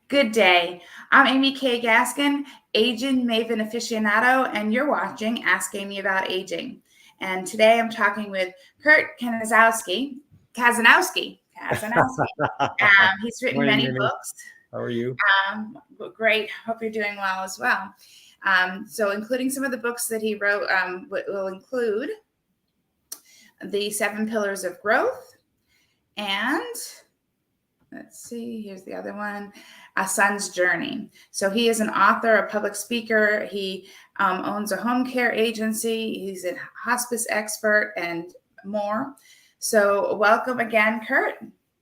Good day. I'm Amy K. Gaskin, Aging Maven Aficionado, and you're watching Ask Amy About Aging. And today I'm talking with Kurt Kazanowski. He's written Morning, many Amy. books. How are you? Great. Hope you're doing well as well. So including some of the books that he wrote will include The 7 Pillars of Growth, and let's see, here's the other one, A Son's Journey. So he is an author, a public speaker. He owns a home care agency. He's a hospice expert and more. So welcome again, Kurt.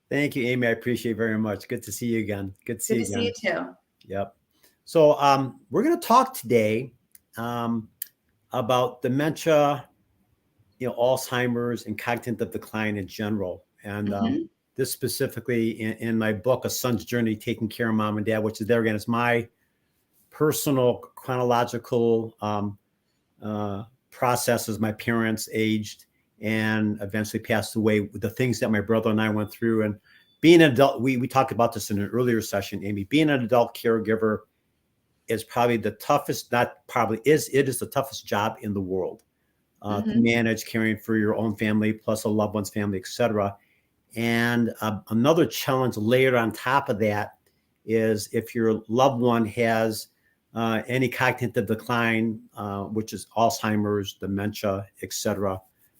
Thank you, Amy. I appreciate it very much. Good to see you again. Good to see you too. Yep. So we're going to talk today about dementia, Alzheimer's and cognitive decline in general. And this specifically in my book, A Son's Journey, Taking Care of Mom and Dad, which is there again, is my personal chronological process as my parents aged and eventually passed away, with the things that my brother and I went through. And being an adult, we talked about this in an earlier session, Amy. Being an adult caregiver is probably the toughest, it is the toughest job in the world to manage caring for your own family, plus a loved one's family, etc. And another challenge layered on top of that is if your loved one has any cognitive decline, which is Alzheimer's, dementia, etc.,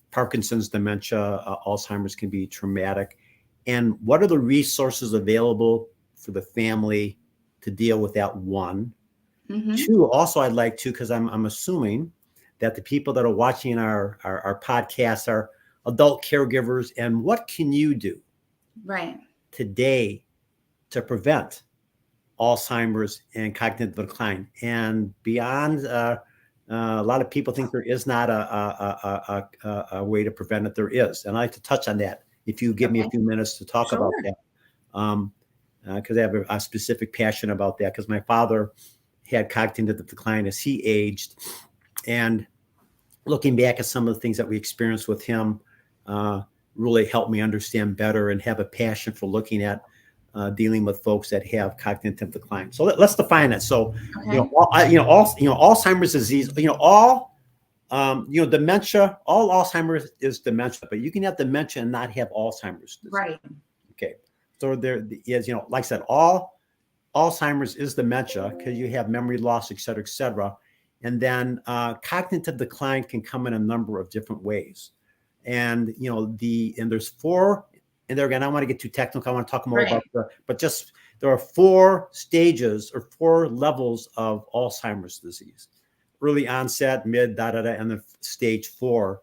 Parkinson's, dementia, Alzheimer's can be traumatic. And what are the resources available for the family to deal with that? One. Two, also I'd like to, because I'm assuming that the people that are watching our podcast are adult caregivers, and what can you do today to prevent Alzheimer's and cognitive decline? And beyond, a lot of people think there is not a way to prevent it. There is, and I'd like to touch on that if you give me a few minutes to talk about that, because I have a specific passion about that, because my father had cognitive decline as he aged, and looking back at some of the things that we experienced with him really helped me understand better and have a passion for looking at dealing with folks that have cognitive decline. So let's define it. So, Alzheimer's disease, dementia, all Alzheimer's is dementia, but you can have dementia and not have Alzheimer's disease. Right. Okay. So there is, like I said, all Alzheimer's is dementia because you have memory loss, et cetera, et cetera. And then cognitive decline can come in a number of different ways. And, there's 4, and there again, I don't want to get too technical. I want to talk more about there are 4 stages or 4 levels of Alzheimer's disease: early onset, mid, and then stage 4.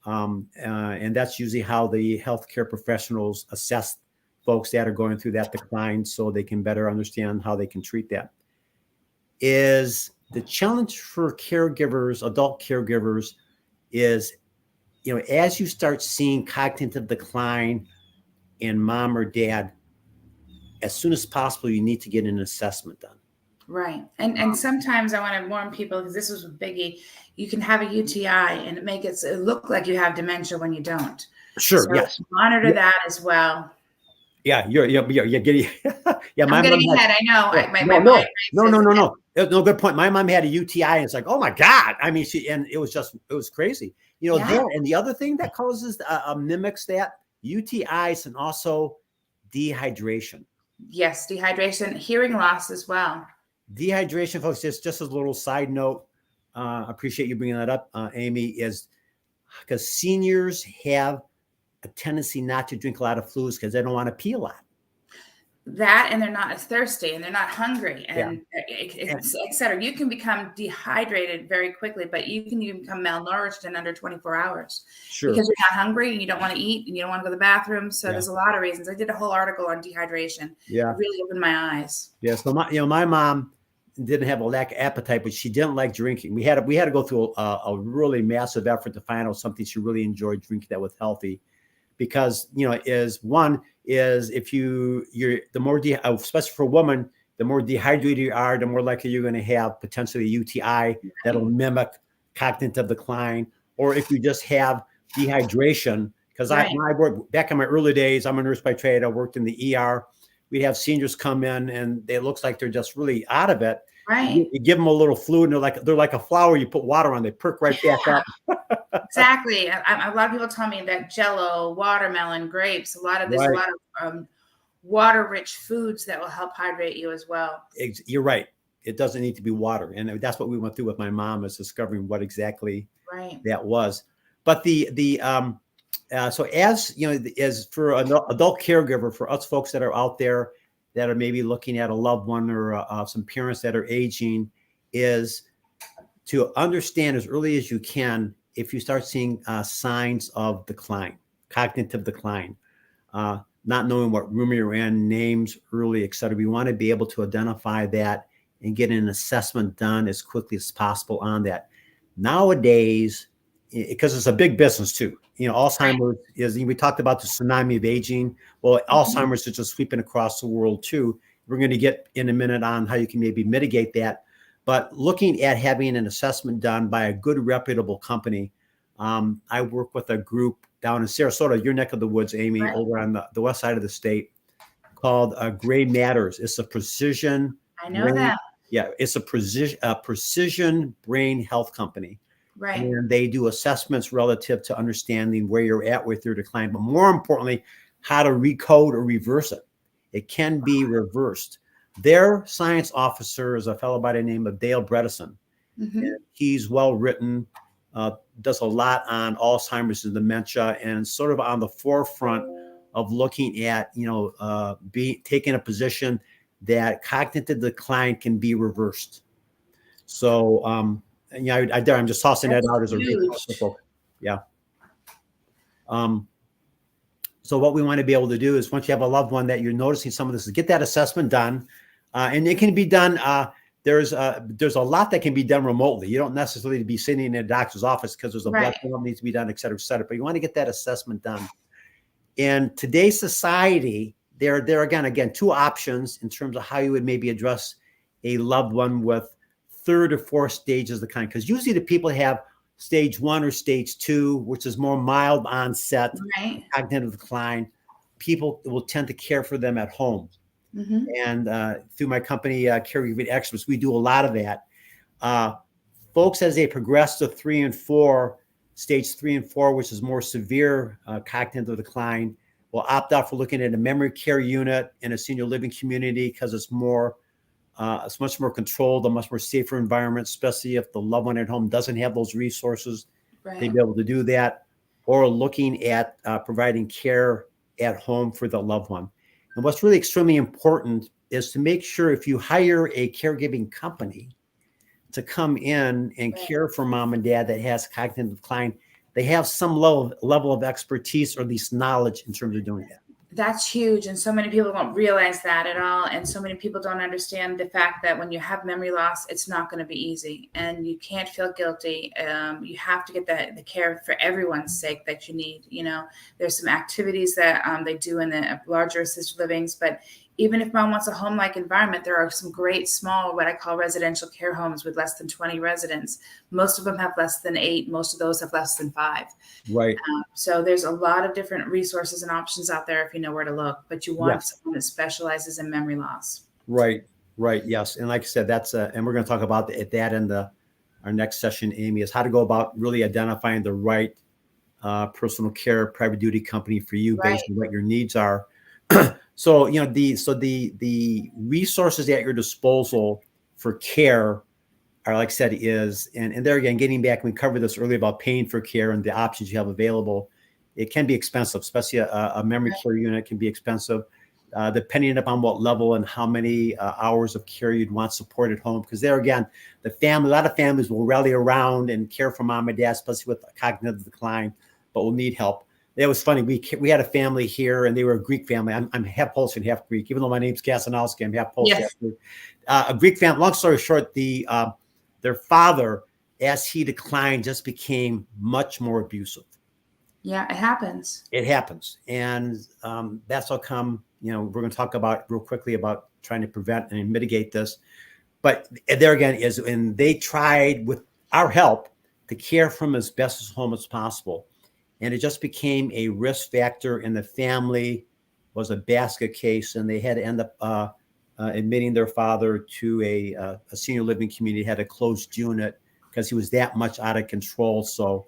And that's usually how the healthcare professionals assess folks that are going through that decline, so they can better understand how they can treat that. Is the challenge for caregivers, adult caregivers, is, as you start seeing cognitive decline in mom or dad, as soon as possible, you need to get an assessment done. Right. And sometimes I want to warn people, because this was a biggie, you can have a UTI and it makes it look like you have dementia when you don't. Sure. So yes. Monitor that as well. Yeah, you're getting. Yeah, I'm getting ahead. I know. No, good point. My mom had a UTI, and it's like, oh my God. I mean, it was crazy. And the other thing that causes mimics that, UTIs, and also dehydration. Yes, dehydration, hearing loss as well. Dehydration, folks, just as a little side note, appreciate you bringing that up, Amy, is because seniors have a tendency not to drink a lot of fluids because they don't want to pee a lot. That, and they're not as thirsty, and they're not hungry, and et cetera. You can become dehydrated very quickly, but you can even become malnourished in under 24 hours. Sure. Because you're not hungry and you don't want to eat and you don't want to go to the bathroom. So there's a lot of reasons. I did a whole article on dehydration. Yeah. It really opened my eyes. Yeah. So my mom didn't have a lack of appetite, but she didn't like drinking. We had to go through a really massive effort to find out something she really enjoyed drinking that was healthy. Because, if you're the more, especially for a woman, the more dehydrated you are, the more likely you're going to have potentially a UTI that'll mimic cognitive decline. Or if you just have dehydration, because when I worked back in my early days, I'm a nurse by trade. I worked in the ER we'd have seniors come in and it looks like they're just really out of it. Right. You give them a little fluid and they're like a flower. You put water on, they perk right back up. Exactly. A lot of people tell me that Jello, watermelon, grapes, there's a lot of water-rich foods that will help hydrate you as well. You're right. It doesn't need to be water. And that's what we went through with my mom, is discovering what exactly that was. But so as you know, as for an adult caregiver, for us folks that are out there that are maybe looking at a loved one or some parents that are aging, is to understand as early as you can if you start seeing signs of decline, cognitive decline, not knowing what room you're in, names early, et cetera. We want to be able to identify that and get an assessment done as quickly as possible on that. Nowadays, because it's a big business too, Alzheimer's is, we talked about the tsunami of aging. Well, Alzheimer's is just sweeping across the world too. We're going to get in a minute on how you can maybe mitigate that. But looking at having an assessment done by a good, reputable company. I work with a group down in Sarasota, your neck of the woods, Amy, over on the west side of the state, called Gray Matters. It's a precision. I know that. Yeah, it's a precision brain health company. Right. And they do assessments relative to understanding where you're at with your decline, but more importantly, how to recode or reverse it. It can be reversed. Their science officer is a fellow by the name of Dale Bredesen. He's well written, does a lot on Alzheimer's and dementia, and sort of on the forefront of looking at, taking a position that cognitive decline can be reversed. So, I'm just tossing that out as a resource. Yeah. So what we want to be able to do is, once you have a loved one that you're noticing some of this, is get that assessment done. And it can be done. There's a lot that can be done remotely. You don't necessarily be sitting in a doctor's office because there's a blood that needs to be done, et cetera, et cetera. But you want to get that assessment done. In today's society, there are again, two options in terms of how you would maybe address a loved one with third or fourth stages of the kind. Because usually the people have stage 1 or stage 2, which is more mild onset cognitive decline. People will tend to care for them at home. And through my company, Caregiving Experts, we do a lot of that. Folks, as they progress to 3 and 4, stage 3 and 4, which is more severe cognitive decline, will opt out for looking at a memory care unit in a senior living community, because it's much more controlled, a much more safer environment, especially if the loved one at home doesn't have those resources to be able to do that, or looking at providing care at home for the loved one. And what's really extremely important is to make sure, if you hire a caregiving company to come in and care for mom and dad that has cognitive decline, they have some level of expertise, or at least knowledge, in terms of doing that. That's huge. And so many people don't realize that at all. And so many people don't understand the fact that when you have memory loss, it's not going to be easy, and you can't feel guilty. You have to get the care for everyone's sake that you need. There's some activities that they do in the larger assisted livings, but even if mom wants a home-like environment, there are some great small, what I call residential care homes with less than 20 residents. Most of them have less than 8. Most of those have less than 5. Right. So there's a lot of different resources and options out there if you know where to look, but you want someone that specializes in memory loss. Right. Yes. And like I said, that's and we're going to talk about that in our next session, Amy, is how to go about really identifying the right personal care private duty company for you based on what your needs are. So, the resources at your disposal for care are, like I said, and there again, getting back, we covered this earlier about paying for care and the options you have available. It can be expensive, especially a memory care unit can be expensive, depending upon what level and how many hours of care you'd want support at home. Because there again, a lot of families will rally around and care for mom and dad, especially with cognitive decline, but will need help. It was funny. We had a family here, and they were a Greek family. I'm half Polish and half Greek. Even though my name's Kazanowski, I'm half Polish. Half Greek. A Greek family. Long story short, their father, as he declined, just became much more abusive. Yeah, it happens. And that's how come. We're going to talk about real quickly about trying to prevent and mitigate this. But there again and they tried with our help to care from as best as home as possible. And it just became a risk factor, and the family was a basket case, and they had to end up admitting their father to a senior living community, had a closed unit because he was that much out of control. So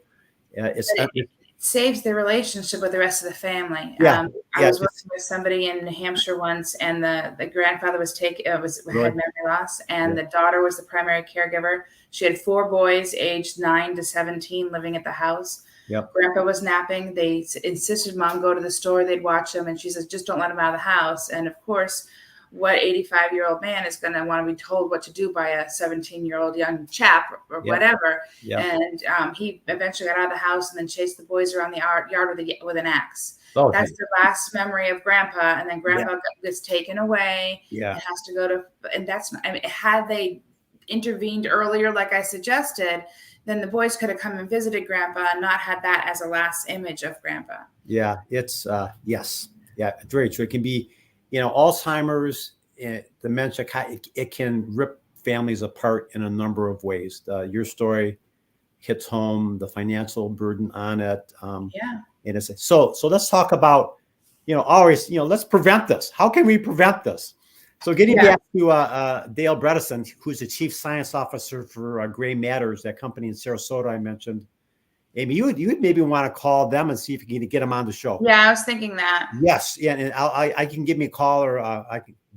it saves the relationship with the rest of the family. Yeah, I was working with somebody in New Hampshire once, and the grandfather had memory loss, and the daughter was the primary caregiver. She had 4 boys aged 9 to 17 living at the house. Yep. Grandpa was napping. They insisted Mom go to the store. They'd watch him, and she says, "Just don't let him out of the house." And of course, what 85-year-old man is going to want to be told what to do by a 17-year-old young chap or whatever? And he eventually got out of the house and then chased the boys around the yard with an axe. That's the last memory of Grandpa. And then Grandpa gets taken away. And has to go to, and that's, I mean, had they intervened earlier, like I suggested, then the boys could have come and visited Grandpa and not had that as a last image of Grandpa. Yeah, it's very true. It can be, Alzheimer's, dementia, it can rip families apart in a number of ways. Your story hits home, the financial burden on it. And it's so let's talk about, let's prevent this. How can we prevent this? So getting back to Dale Bredesen, who's the Chief Science Officer for Gray Matters, that company in Sarasota I mentioned. Amy, you would maybe want to call them and see if you can get them on the show. Yeah, I was thinking that. Yes, and I can give me a call, or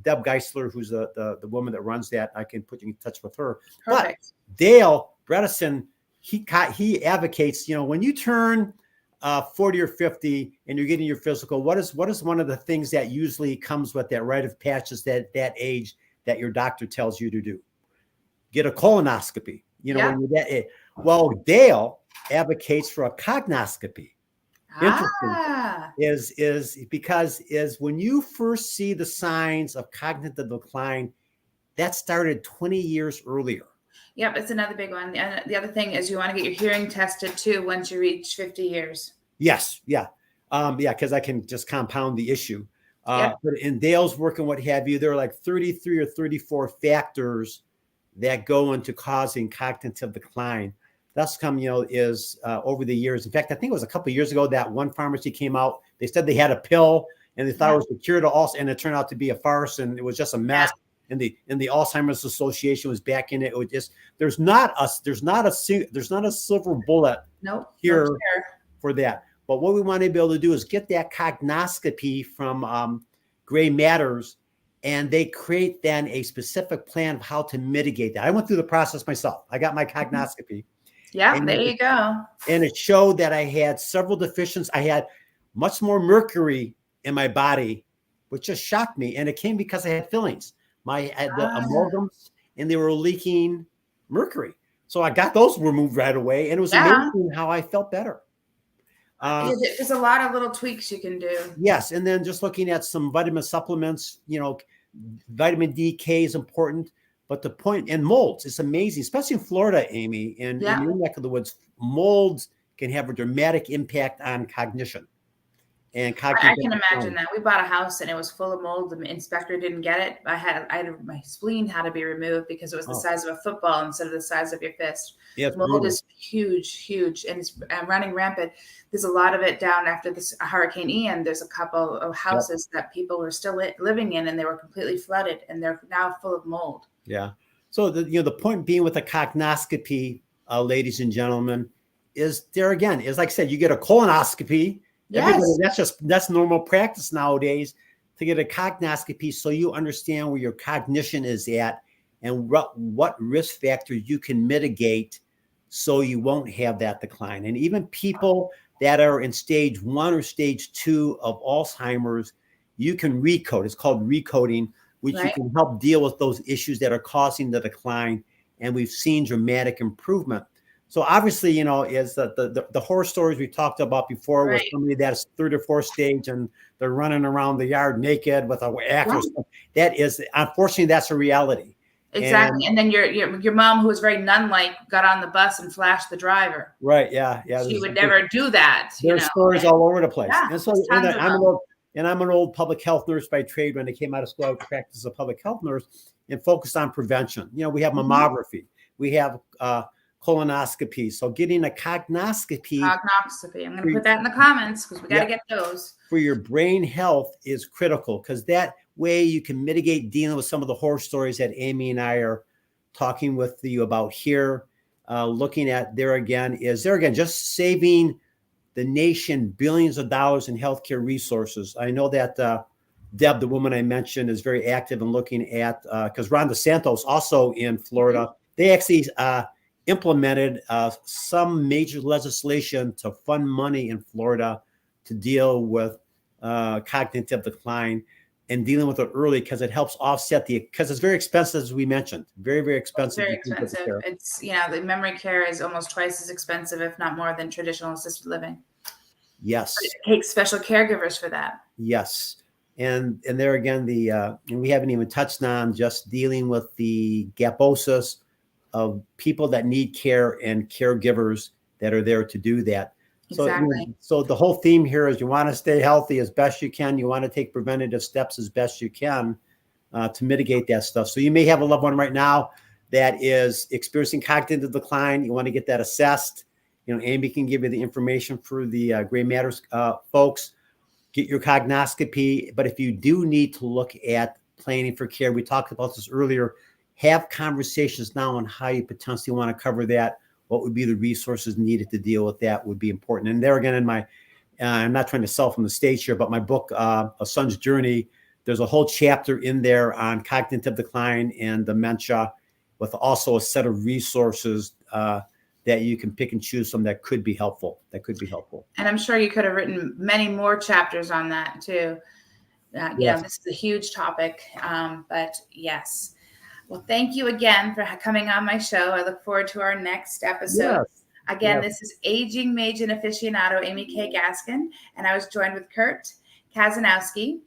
Deb Geisler, who's the woman that runs that. I can put you in touch with her. Perfect. But Dale Bredesen, he advocates. When you turn 40 or 50 and you're getting your physical, what is one of the things that usually comes with that rite of passage, that age that your doctor tells you to do? Get a colonoscopy. When you're that age. Well, Dale advocates for a cognoscopy. Interesting is because when you first see the signs of cognitive decline, that started 20 years earlier. Yep, it's another big one. And the other thing is you want to get your hearing tested too once you reach 50 years. Yes, because I can just compound the issue. But in Dale's work and what have you, there are like 33 or 34 factors that go into causing cognitive decline. That's come, is over the years. In fact, I think it was a couple of years ago that one pharmacy came out. They said they had a pill and they thought it was the cure to Alzheimer's, and it turned out to be a farce, and it was just a mess. And the Alzheimer's Association was back in it. It was just there's not a silver bullet here for that. But what we want to be able to do is get that cognoscopy from Gray Matters, and they create then a specific plan of how to mitigate that. I went through the process myself. I got my cognoscopy. Yeah, and there you go. And it showed that I had several deficiencies. I had much more mercury in my body, which just shocked me. And it came because I had fillings. The amalgams, and they were leaking mercury. So I got those removed right away. And it was amazing how I felt better. There's a lot of little tweaks you can do. Yes. And then just looking at some vitamin supplements, vitamin D, K is important. But the point, and molds, it's amazing, especially in Florida, Amy, and in your neck of the woods, molds can have a dramatic impact on cognition. And I can imagine that. We bought a house and it was full of mold. The inspector didn't get it. My spleen had to be removed because it was the size of a football instead of the size of your fist. Mold is huge, and it's running rampant. There's a lot of it down after this Hurricane Ian. There's a couple of houses that people were still living in, and they were completely flooded, and they're now full of mold. Yeah. So the point being with a cognoscopy, ladies and gentlemen, is there again, is like I said, you get a colonoscopy. Yes. That's normal practice nowadays, to get a cognoscopy so you understand where your cognition is at and what risk factors you can mitigate so you won't have that decline. And even people that are in stage 1 or stage 2 of Alzheimer's, you can recode. It's called recoding, which you can help deal with those issues that are causing the decline. And we've seen dramatic improvement. So obviously, is the horror stories we talked about before was somebody that's 3rd or 4th stage and they're running around the yard naked with a axe or something. That is, unfortunately, that's a reality. Exactly. And then your mom, who was very nun-like, got on the bus and flashed the driver. Right. Yeah. She would never do that. There's stories all over the place. Yeah, and so I'm an old public health nurse by trade. When I came out of school, I practiced as a public health nurse and focused on prevention. We have mammography. We have colonoscopy. So getting a cognoscopy. Cognoscopy. I'm going to put that in the comments because we got to get those. For your brain health is critical, because that way you can mitigate dealing with some of the horror stories that Amy and I are talking with you about here. Looking at there again, just saving the nation billions of dollars in healthcare resources. I know that Deb, the woman I mentioned, is very active in looking at, because Ron DeSantos, also in Florida, they actually implemented some major legislation to fund money in Florida to deal with cognitive decline and dealing with it early, because it helps offset because it's very expensive, as we mentioned, very, very expensive. Very expensive. It's, the memory care is almost twice as expensive, if not more, than traditional assisted living. Yes. But it takes special caregivers for that. Yes. And there again, and we haven't even touched on just dealing with the gaposis of people that need care and caregivers that are there to do that. Exactly. So the whole theme here is you want to stay healthy as best you can. You want to take preventative steps as best you can to mitigate that stuff. So you may have a loved one right now that is experiencing cognitive decline. You want to get that assessed. Amy can give you the information for the Gray Matters folks. Get your cognoscopy. But if you do need to look at planning for care, we talked about this earlier, have conversations now on how you potentially want to cover that. What would be the resources needed to deal with that would be important. And there again, in my, I'm not trying to sell from the stage here, but my book, A Son's Journey, there's a whole chapter in there on cognitive decline and dementia, with also a set of resources that you can pick and choose from that could be helpful. And I'm sure you could have written many more chapters on that too. Yes. This is a huge topic, but yes. Well, thank you again for coming on my show. I look forward to our next episode. Yes. Again, This is Aging Mage and Aficionado, Amy K. Gaskin, and I was joined with Kurt Kazanowski.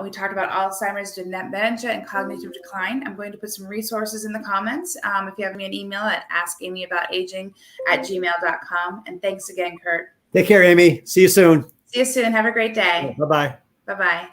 We talked about Alzheimer's, dementia, and cognitive decline. I'm going to put some resources in the comments. If you have me an email at askamyabouaging@gmail.com. And thanks again, Kurt. Take care, Amy. See you soon. See you soon. Have a great day. Bye-bye. Bye-bye.